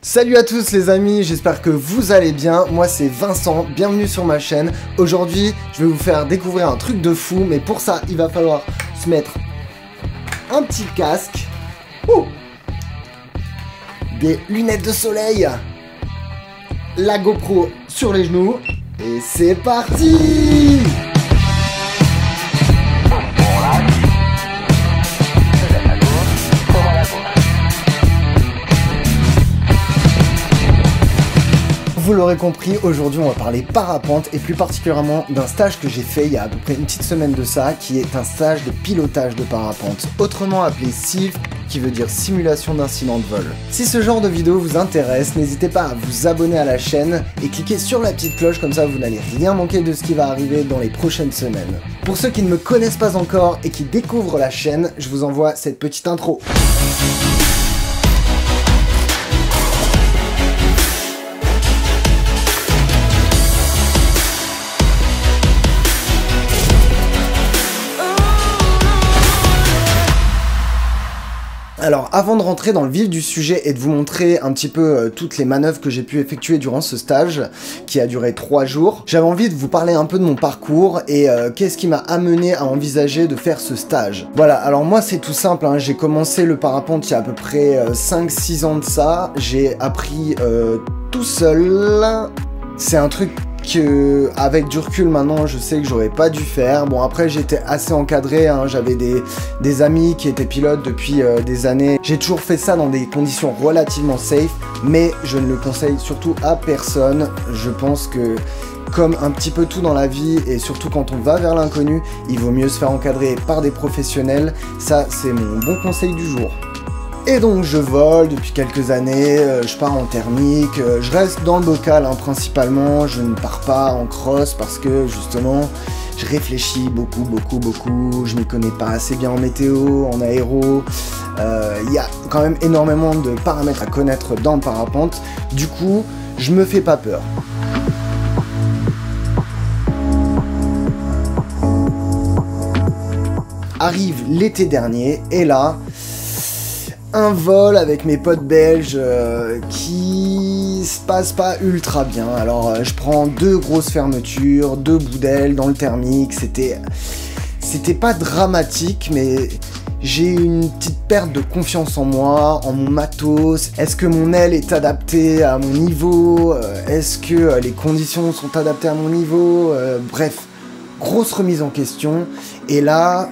Salut à tous les amis, j'espère que vous allez bien. Moi c'est Vincent, bienvenue sur ma chaîne. Aujourd'hui, je vais vous faire découvrir un truc de fou, mais pour ça, il va falloir se mettre un petit casque, des lunettes de soleil, la GoPro sur les genoux, et c'est parti! Vous l'aurez compris, aujourd'hui on va parler parapente et plus particulièrement d'un stage que j'ai fait il y a à peu près une petite semaine de ça, qui est un stage de pilotage de parapente, autrement appelé SIV, qui veut dire simulation d'incident de vol. Si ce genre de vidéo vous intéresse, n'hésitez pas à vous abonner à la chaîne et cliquer sur la petite cloche, comme ça vous n'allez rien manquer de ce qui va arriver dans les prochaines semaines. Pour ceux qui ne me connaissent pas encore et qui découvrent la chaîne, je vous envoie cette petite intro. Alors avant de rentrer dans le vif du sujet et de vous montrer un petit peu toutes les manœuvres que j'ai pu effectuer durant ce stage qui a duré 3 jours, j'avais envie de vous parler un peu de mon parcours et qu'est-ce qui m'a amené à envisager de faire ce stage. Voilà, alors moi c'est tout simple, hein, j'ai commencé le parapente il y a à peu près 5-6 ans de ça, j'ai appris tout seul, c'est un truc que, avec du recul maintenant, je sais que j'aurais pas dû faire. Bon, après j'étais assez encadré, hein. J'avais des amis qui étaient pilotes depuis des années. J'ai toujours fait ça dans des conditions relativement safe, mais je ne le conseille surtout à personne. Je pense que, comme un petit peu tout dans la vie, et surtout quand on va vers l'inconnu, il vaut mieux se faire encadrer par des professionnels. Ça, c'est mon bon conseil du jour. Et donc je vole depuis quelques années, je pars en thermique, je reste dans le local hein, principalement, je ne pars pas en cross parce que justement je réfléchis beaucoup, je m'y connais pas assez bien en météo, en aéro, y a quand même énormément de paramètres à connaître dans le parapente, du coup je me fais pas peur. Arrive l'été dernier et là, un vol avec mes potes belges qui se passe pas ultra bien. Alors je prends 2 grosses fermetures, 2 bouts d'aile dans le thermique, c'était pas dramatique, mais j'ai eu une petite perte de confiance en moi, en mon matos. Est-ce que mon aile est adaptée à mon niveau? Est-ce que les conditions sont adaptées à mon niveau? Bref, grosse remise en question. Et là,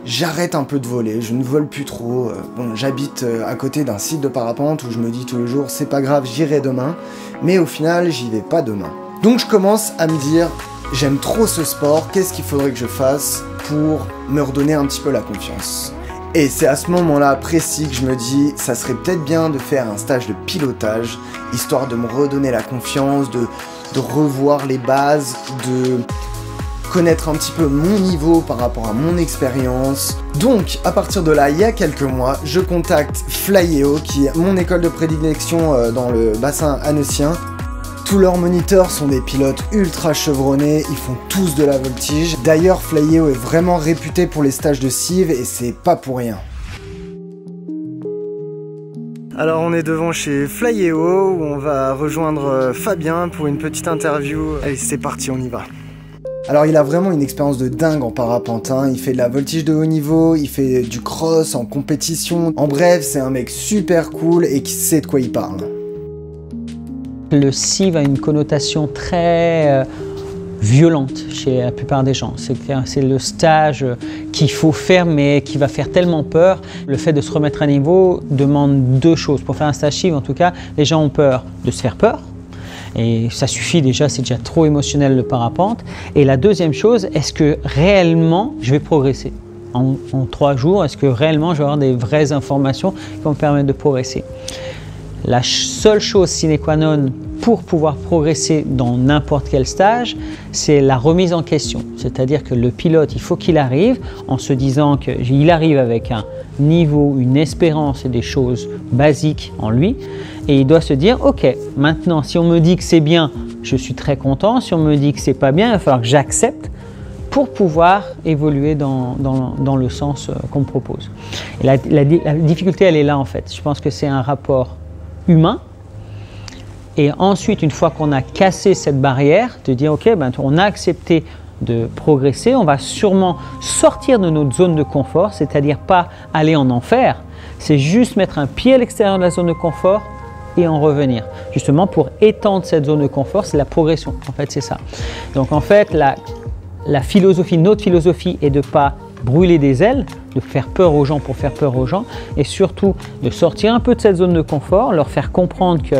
j'arrête un peu de voler, je ne vole plus trop. Bon, j'habite à côté d'un site de parapente où je me dis tous les jours, c'est pas grave, j'irai demain. Mais au final, j'y vais pas demain. Donc je commence à me dire, j'aime trop ce sport, qu'est-ce qu'il faudrait que je fasse pour me redonner un petit peu la confiance? Et c'est à ce moment-là précis que je me dis, ça serait peut-être bien de faire un stage de pilotage, histoire de me redonner la confiance, de revoir les bases, de connaître un petit peu mon niveau par rapport à mon expérience. Donc à partir de là, il y a quelques mois, je contacte Flyeo, qui est mon école de prédilection dans le bassin annécien. Tous leurs moniteurs sont des pilotes ultra chevronnés, ils font tous de la voltige. D'ailleurs, Flyeo est vraiment réputé pour les stages de SIV et c'est pas pour rien. Alors on est devant chez Flyeo où on va rejoindre Fabien pour une petite interview. Allez, c'est parti, on y va. Alors il a vraiment une expérience de dingue en parapente, hein. Il fait de la voltige de haut niveau, il fait du cross en compétition. En bref, c'est un mec super cool et qui sait de quoi il parle. Le SIV a une connotation très violente chez la plupart des gens. C'est le stage qu'il faut faire mais qui va faire tellement peur. Le fait de se remettre à niveau demande 2 choses. Pour faire un stage SIV en tout cas, les gens ont peur de se faire peur. Et ça suffit déjà, c'est déjà trop émotionnel le parapente. Et la deuxième chose, est-ce que réellement je vais progresser en 3 jours? Est-ce que réellement je vais avoir des vraies informations qui vont me permettre de progresser? La seule chose sine qua non pour pouvoir progresser dans n'importe quel stage, c'est la remise en question. C'est-à-dire que le pilote, il faut qu'il arrive en se disant qu'il arrive avec un niveau, une espérance et des choses basiques en lui. Et il doit se dire, ok, maintenant si on me dit que c'est bien, je suis très content. Si on me dit que c'est pas bien, il va falloir que j'accepte pour pouvoir évoluer dans le sens qu'on me propose. Et la difficulté, elle est là en fait. Je pense que c'est un rapport humain Et ensuite, une fois qu'on a cassé cette barrière, de dire ok, ben, on a accepté de progresser, on va sûrement sortir de notre zone de confort, c'est-à-dire pas aller en enfer, c'est juste mettre un pied à l'extérieur de la zone de confort et en revenir. Justement pour étendre cette zone de confort, c'est la progression, en fait c'est ça. Donc en fait, la philosophie, notre philosophie est de ne pas brûler des ailes, de faire peur aux gens pour faire peur aux gens et surtout de sortir un peu de cette zone de confort, leur faire comprendre que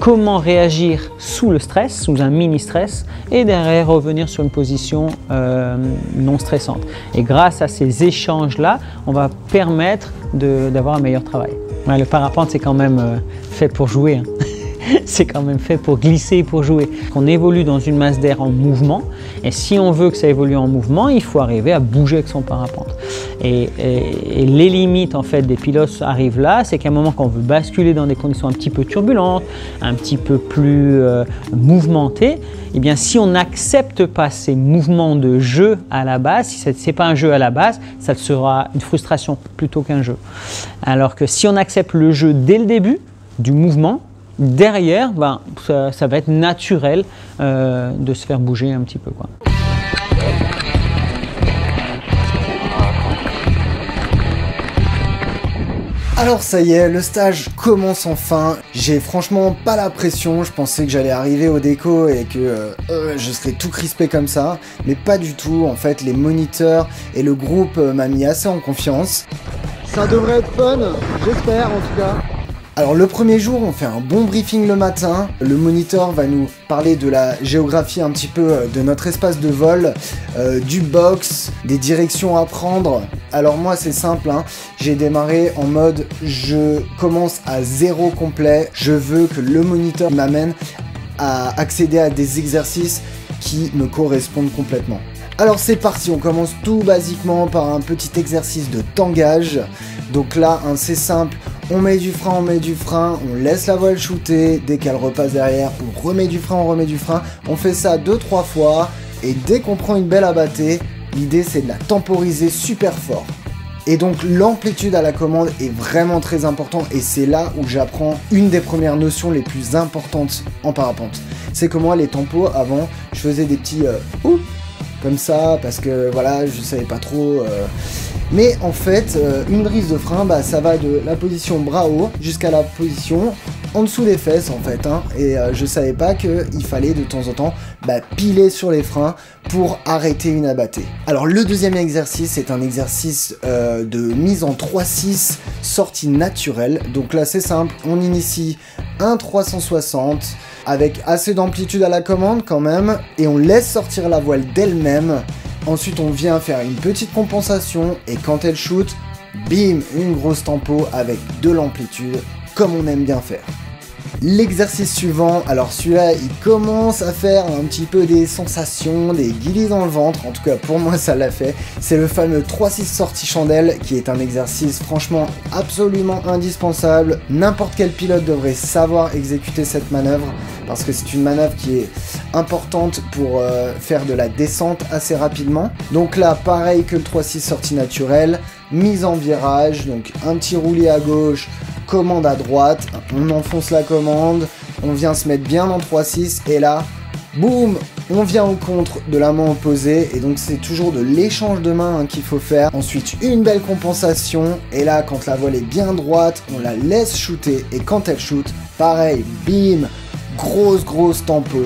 comment réagir sous le stress, sous un mini-stress et derrière revenir sur une position non stressante. Et grâce à ces échanges-là, on va permettre d'avoir un meilleur travail. Ouais, le parapente, c'est quand même fait pour jouer. Hein. C'est quand même fait pour glisser et pour jouer. On évolue dans une masse d'air en mouvement et si on veut que ça évolue en mouvement, il faut arriver à bouger avec son parapente. Et les limites en fait des pilotes arrivent là, c'est qu'à un moment qu'on veut basculer dans des conditions un petit peu turbulentes, un petit peu plus mouvementées, eh bien si on n'accepte pas ces mouvements de jeu à la base, si ce n'est pas un jeu à la base, ça sera une frustration plutôt qu'un jeu. Alors que si on accepte le jeu dès le début du mouvement, derrière, ben, ça va être naturel de se faire bouger un petit peu, quoi. Alors ça y est, le stage commence enfin. J'ai franchement pas la pression, je pensais que j'allais arriver au déco et que je serais tout crispé comme ça, mais pas du tout. En fait, les moniteurs et le groupe m'a mis assez en confiance. Ça devrait être fun, j'espère en tout cas. Alors le premier jour, on fait un bon briefing le matin. Le moniteur va nous parler de la géographie un petit peu de notre espace de vol, du box, des directions à prendre. Alors moi c'est simple, hein. J'ai démarré en mode je commence à zéro complet. Je veux que le moniteur m'amène à accéder à des exercices qui me correspondent complètement. Alors c'est parti, on commence tout basiquement par un petit exercice de tangage. Donc là, hein, c'est simple. On met du frein, on laisse la voile shooter, dès qu'elle repasse derrière, on remet du frein, on fait ça 2-3 fois, et dès qu'on prend une belle abattée, l'idée c'est de la temporiser super fort. Et donc l'amplitude à la commande est vraiment très important, et c'est là où j'apprends une des premières notions les plus importantes en parapente. C'est que moi les tempos, avant, je faisais des petits ouh comme ça, parce que voilà, je savais pas trop... Mais en fait, une brise de frein, bah, ça va de la position bras haut jusqu'à la position en dessous des fesses en fait. Hein, et je savais pas qu'il fallait de temps en temps piler sur les freins pour arrêter une abattée. Alors le deuxième exercice, c'est un exercice de mise en 3-6 sortie naturelle. Donc là c'est simple, on initie un 360 avec assez d'amplitude à la commande quand même, et on laisse sortir la voile d'elle-même. Ensuite, on vient faire une petite compensation et quand elle shoot, bim, une grosse tempo avec de l'amplitude, comme on aime bien faire. L'exercice suivant, alors celui-là, il commence à faire un petit peu des sensations, des guilis dans le ventre, en tout cas pour moi ça l'a fait. C'est le fameux 3-6 sortie chandelle qui est un exercice franchement absolument indispensable. N'importe quel pilote devrait savoir exécuter cette manœuvre parce que c'est une manœuvre qui est importante pour faire de la descente assez rapidement. Donc là, pareil que le 3-6 sortie naturelle, mise en virage, donc un petit roulis à gauche, commande à droite, on enfonce la commande, on vient se mettre bien en 3-6 et là, boum, on vient au contre de la main opposée et donc c'est toujours de l'échange de mains qu'il faut faire. Ensuite, une belle compensation et là, quand la voile est bien droite, on la laisse shooter et quand elle shoot, pareil, bim, grosse tempo.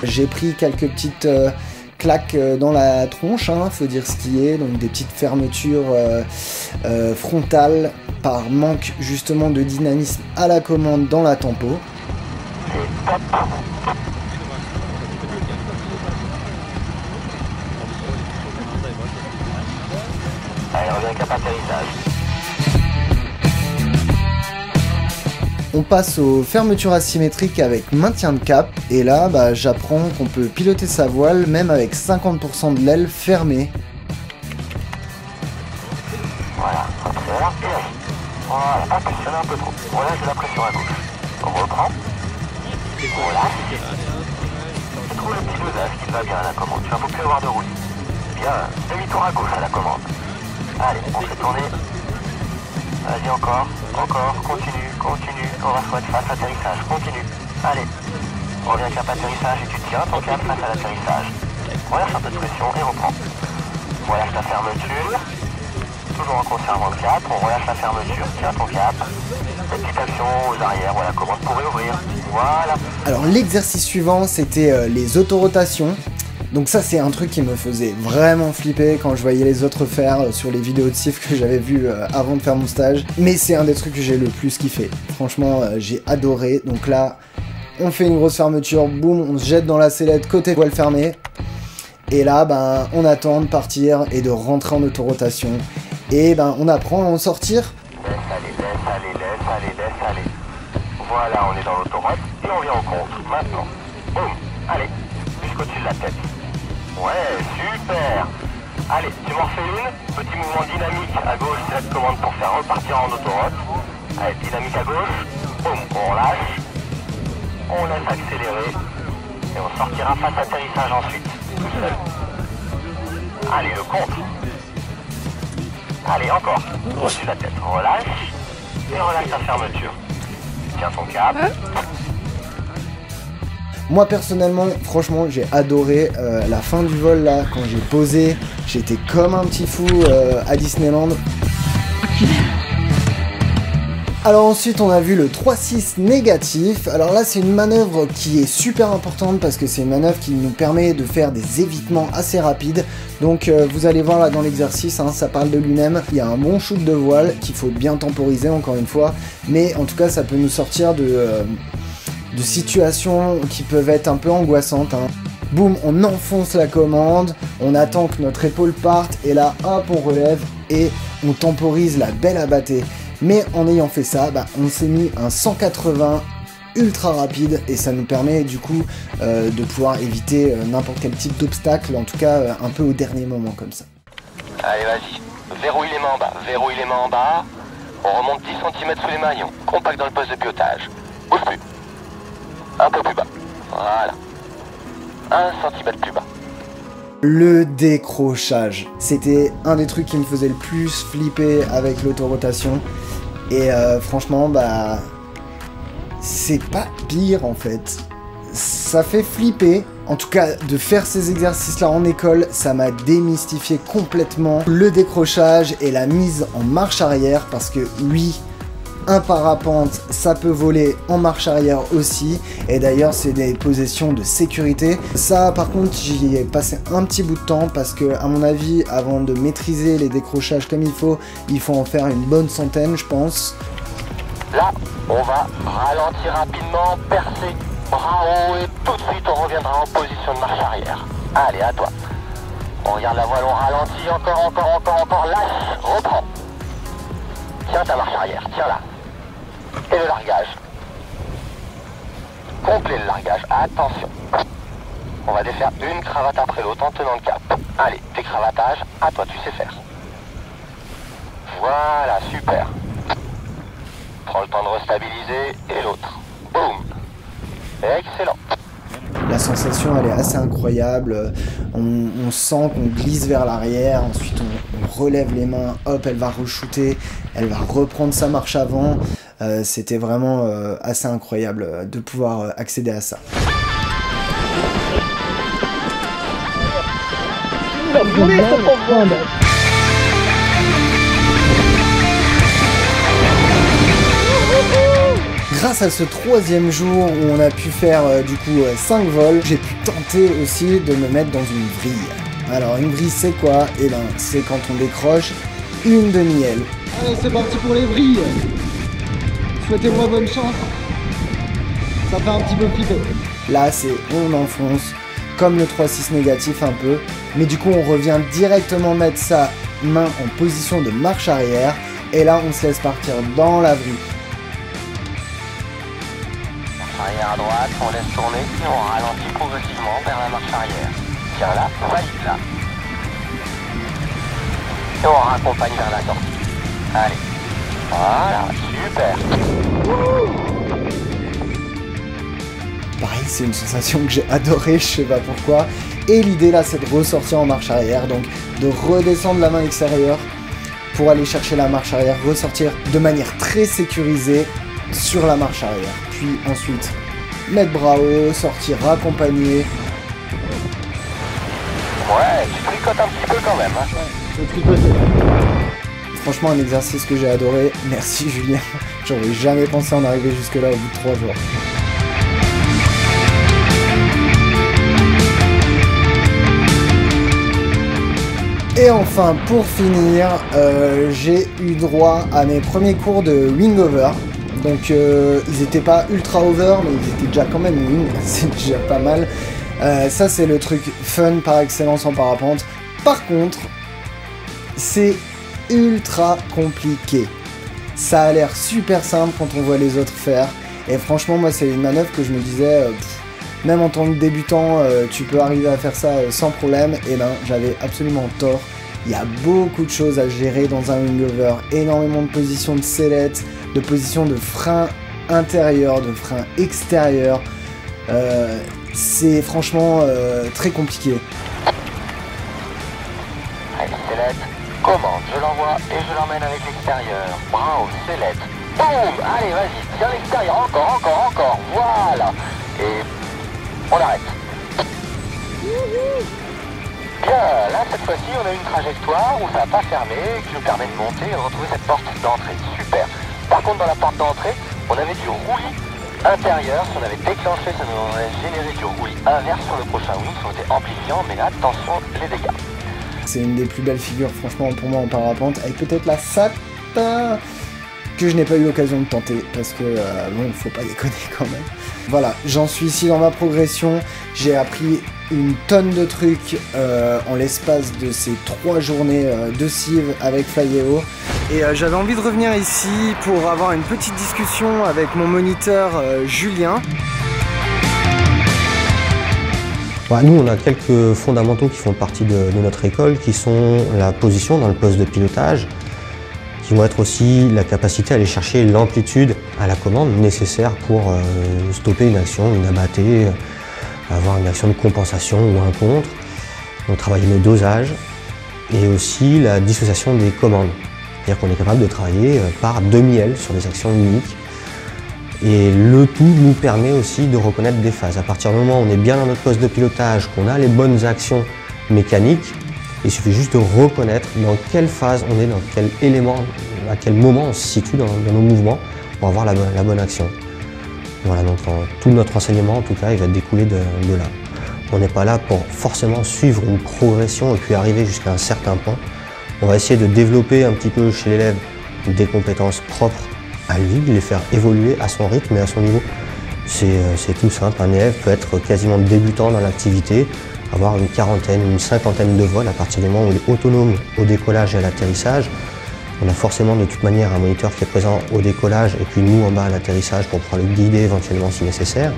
J'ai pris quelques petites claques dans la tronche, hein, faut dire ce qui est, donc des petites fermetures frontales par manque justement de dynamisme à la commande dans la tempo. Allez, reviens cap atterrissage. On passe aux fermetures asymétriques avec maintien de cap, et là j'apprends qu'on peut piloter sa voile même avec 50% de l'aile fermée. Voilà, accélère et agit. Voilà, impulsionne un peu trop. On relâche de la pression à gauche. On reprend. On relâche. Je trouve le petit dosage qui va bien à la commande. Tu vas beaucoup plus avoir de roulis. bien. Demi-tour à gauche à la commande. Allez, on fait tourner. Vas-y encore, continue. On va se mettre face à l'atterrissage, continue. Allez, reviens avec cap atterrissage et tu tiens ton cap face à l'atterrissage. Relâche un peu de pression et reprends. Relâche la fermeture. Toujours en conservant le cap, on relâche la fermeture, tiens ton cap. Des petites actions aux arrières ou à la commande pour réouvrir. Voilà. Alors l'exercice suivant, c'était les autorotations. Donc ça, c'est un truc qui me faisait vraiment flipper quand je voyais les autres faire sur les vidéos de CIF que j'avais vues avant de faire mon stage. Mais c'est un des trucs que j'ai le plus kiffé. Franchement, j'ai adoré. Donc là, on fait une grosse fermeture, boum, on se jette dans la sellette côté voile fermée. Et là, ben, on attend de partir et de rentrer en autorotation. Et ben, on apprend à en sortir. Laisse aller. Voilà, on est dans l'autoroute et on vient au contre. Maintenant, boum, allez, jusqu'au-dessus de la tête. Ouais, super. Allez, tu m'en refais une. Petit mouvement dynamique à gauche, c'est la commande pour faire repartir en autoroute. Allez, dynamique à gauche. Boum, on relâche. On laisse accélérer. Et on sortira face à atterrissage ensuite. Tout seul. Allez, le contre. Allez, encore. Au-dessus de la tête. Relâche. Et relâche ta fermeture. Tiens ton cap. Moi personnellement, franchement, j'ai adoré la fin du vol là, quand j'ai posé, j'étais comme un petit fou à Disneyland. Alors ensuite on a vu le 3-6 négatif. Alors là c'est une manœuvre qui est super importante parce que c'est une manœuvre qui nous permet de faire des évitements assez rapides. Donc vous allez voir là dans l'exercice, hein, ça parle de lui-même. Il y a un bon shoot de voile qu'il faut bien temporiser encore une fois. Mais en tout cas ça peut nous sortir de situations qui peuvent être un peu angoissantes. Hein. Boum, on enfonce la commande, on attend que notre épaule parte et là hop on relève et on temporise la belle abattée. Mais en ayant fait ça, bah, on s'est mis un 180 ultra rapide et ça nous permet du coup de pouvoir éviter n'importe quel type d'obstacle, en tout cas un peu au dernier moment comme ça. Allez vas-y, verrouille les mains en bas, on remonte 10 cm sous les maillons, compact dans le poste de pilotage, bouge plus, un peu plus bas, voilà, 1 cm plus bas. Le décrochage, c'était un des trucs qui me faisait le plus flipper avec l'autorotation et franchement bah c'est pas pire en fait, ça fait flipper. En tout cas, de faire ces exercices-là en école, ça m'a démystifié complètement le décrochage et la mise en marche arrière parce que oui, un parapente, ça peut voler en marche arrière aussi. Et d'ailleurs, c'est des positions de sécurité. Ça, par contre, j'y ai passé un petit bout de temps parce que, à mon avis, avant de maîtriser les décrochages comme il faut en faire une bonne centaine, je pense. Là, on va ralentir rapidement, percer, bras haut et tout de suite on reviendra en position de marche arrière. Allez, à toi. On regarde la voile, on ralentit, encore, lâche, reprends. Tiens ta marche arrière, tiens-la. Et le largage. Complet le largage, attention. On va défaire une cravate après l'autre en tenant le cap. Allez, décravatage, à toi, tu sais faire. Voilà, super. Prends le temps de restabiliser et l'autre. Boum. Excellent. La sensation elle est assez incroyable, on sent qu'on glisse vers l'arrière, ensuite on relève les mains, hop elle va re-shooter, elle va reprendre sa marche avant, c'était vraiment assez incroyable de pouvoir accéder à ça. Grâce à ce troisième jour où on a pu faire du coup 5 vols, j'ai pu tenter aussi de me mettre dans une vrille. Alors une vrille c'est quoi? Eh ben c'est quand on décroche une demi-aile. Allez c'est parti pour les vrilles. Souhaitez-moi bonne chance. Ça fait un petit peu flipper. Là c'est on enfonce, comme le 3-6 négatif un peu, mais du coup on revient directement mettre sa main en position de marche arrière, et là on se laisse partir dans la vrille. Arrière à droite, on laisse tourner et on ralentit progressivement vers la marche arrière. Tiens là, valide là. Et on raccompagne vers la sortie. Allez. Voilà, super. Pareil, c'est une sensation que j'ai adorée, je sais pas pourquoi. Et l'idée là, c'est de ressortir en marche arrière, donc de redescendre la main extérieure pour aller chercher la marche arrière, ressortir de manière très sécurisée sur la marche arrière. Puis ensuite, mettre bras haut, sortir accompagné. Ouais, tu tricotes un petit peu quand même. Hein. Je vais tricoter. Franchement, un exercice que j'ai adoré. Merci Julien. J'aurais jamais pensé en arriver jusque là au bout de 3 jours. Et enfin, pour finir, j'ai eu droit à mes premiers cours de wing over. Donc ils étaient pas ultra over, mais ils étaient déjà quand même wing, c'est déjà pas mal. Ça c'est le truc fun par excellence en parapente. Par contre, c'est ultra compliqué. Ça a l'air super simple quand on voit les autres faire. Et franchement, moi c'est une manœuvre que je me disais, même en tant que débutant, tu peux arriver à faire ça sans problème. Et ben j'avais absolument tort. Il y a beaucoup de choses à gérer dans un wing over, énormément de positions de sellette, de positions de frein intérieur, de frein extérieur. C'est franchement très compliqué. Allez, sellette, commande, je l'envoie et je l'emmène avec l'extérieur. Bravo, sellette. Boum, allez, vas-y, tiens l'extérieur, encore, voilà. Et on arrête. Bien, là, cette fois-ci, on a une trajectoire où ça n'a pas fermé, qui nous permet de monter et de retrouver cette porte d'entrée. Super. Par contre, dans la porte d'entrée, on avait du roulis intérieur. Si on avait déclenché, ça nous aurait généré du roulis inverse sur le prochain wing, ça aurait été amplifiant, mais là, attention, les dégâts. C'est une des plus belles figures, franchement, pour moi en parapente, avec peut-être la satin que je n'ai pas eu l'occasion de tenter, parce que, bon, faut pas déconner quand même. Voilà, j'en suis ici dans ma progression, j'ai appris une tonne de trucs en l'espace de ces 3 journées de cive avec Flyeo. Et j'avais envie de revenir ici pour avoir une petite discussion avec mon moniteur Julien. Bah, nous, on a quelques fondamentaux qui font partie de notre école, qui sont la position dans le poste de pilotage, qui vont être aussi la capacité à aller chercher l'amplitude à la commande nécessaire pour stopper une action, une abattée, avoir une action de compensation ou un contre. On travaille nos dosages et aussi la dissociation des commandes. C'est-à-dire qu'on est capable de travailler par demi-aile sur des actions uniques. Et le tout nous permet aussi de reconnaître des phases. À partir du moment où on est bien dans notre poste de pilotage, qu'on a les bonnes actions mécaniques, il suffit juste de reconnaître dans quelle phase on est, dans quel élément, à quel moment on se situe dans nos mouvements pour avoir la bonne action. Voilà, donc tout notre enseignement, en tout cas, il va découler de là. On n'est pas là pour forcément suivre une progression et puis arriver jusqu'à un certain point. On va essayer de développer un petit peu chez l'élève des compétences propres à lui, les faire évoluer à son rythme et à son niveau. C'est tout simple, un élève peut être quasiment débutant dans l'activité, avoir une quarantaine, une cinquantaine de vols à partir du moment où il est autonome au décollage et à l'atterrissage. On a forcément de toute manière un moniteur qui est présent au décollage et puis nous en bas à l'atterrissage pour pouvoir le guider éventuellement si nécessaire.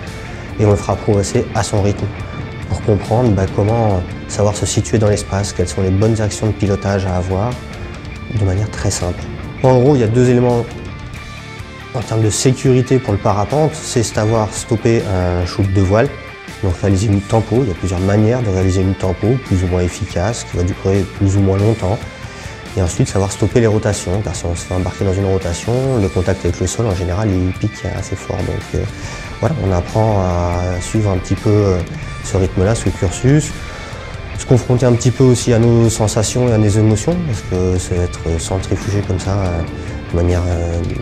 Et on le fera progresser à son rythme pour comprendre comment savoir se situer dans l'espace, quelles sont les bonnes actions de pilotage à avoir de manière très simple. En gros, il y a 2 éléments en termes de sécurité pour le parapente, c'est savoir stopper un shoot de voile, donc réaliser une tempo. Il y a plusieurs manières de réaliser une tempo, plus ou moins efficace, qui va durer plus ou moins longtemps. Et ensuite, savoir stopper les rotations, car si on se fait embarquer dans une rotation, le contact avec le sol, en général, il pique assez fort. Donc voilà, on apprend à suivre un petit peu ce rythme-là, ce cursus, se confronter un petit peu aussi à nos sensations et à nos émotions, parce que c'est être centrifugé comme ça, de manière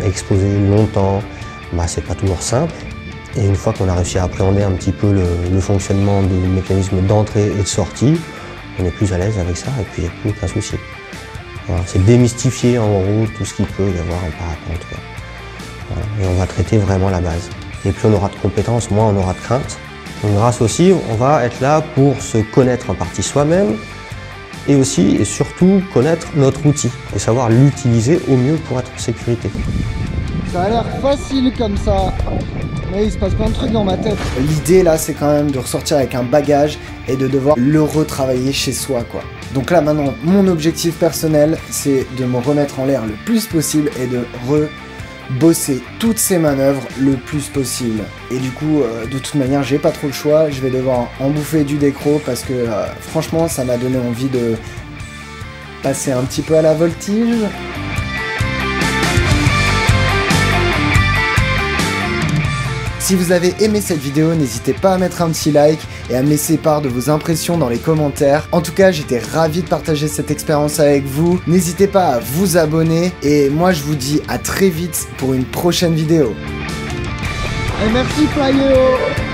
exposée longtemps, c'est pas toujours simple. Et une fois qu'on a réussi à appréhender un petit peu le fonctionnement du mécanisme d'entrée et de sortie, on est plus à l'aise avec ça et puis il n'y a plus aucun souci. Voilà, c'est démystifier en gros tout ce qu'il peut y avoir en parapente. Voilà, et on va traiter vraiment la base. Et plus on aura de compétences, moins on aura de crainte. Donc grâce au CIV, on va être là pour se connaître en partie soi-même et aussi et surtout connaître notre outil et savoir l'utiliser au mieux pour être en sécurité. Ça a l'air facile comme ça, mais il se passe plein de trucs dans ma tête. L'idée là, c'est quand même de ressortir avec un bagage et de devoir le retravailler chez soi, quoi. Donc là maintenant, mon objectif personnel, c'est de me remettre en l'air le plus possible et de bosser toutes ces manœuvres le plus possible. Et du coup, de toute manière, j'ai pas trop le choix, je vais devoir en bouffer du décro parce que franchement, ça m'a donné envie de passer un petit peu à la voltige. Si vous avez aimé cette vidéo, n'hésitez pas à mettre un petit like et à me laisser part de vos impressions dans les commentaires. En tout cas, j'étais ravi de partager cette expérience avec vous. N'hésitez pas à vous abonner et moi je vous dis à très vite pour une prochaine vidéo. Et merci Flyeo.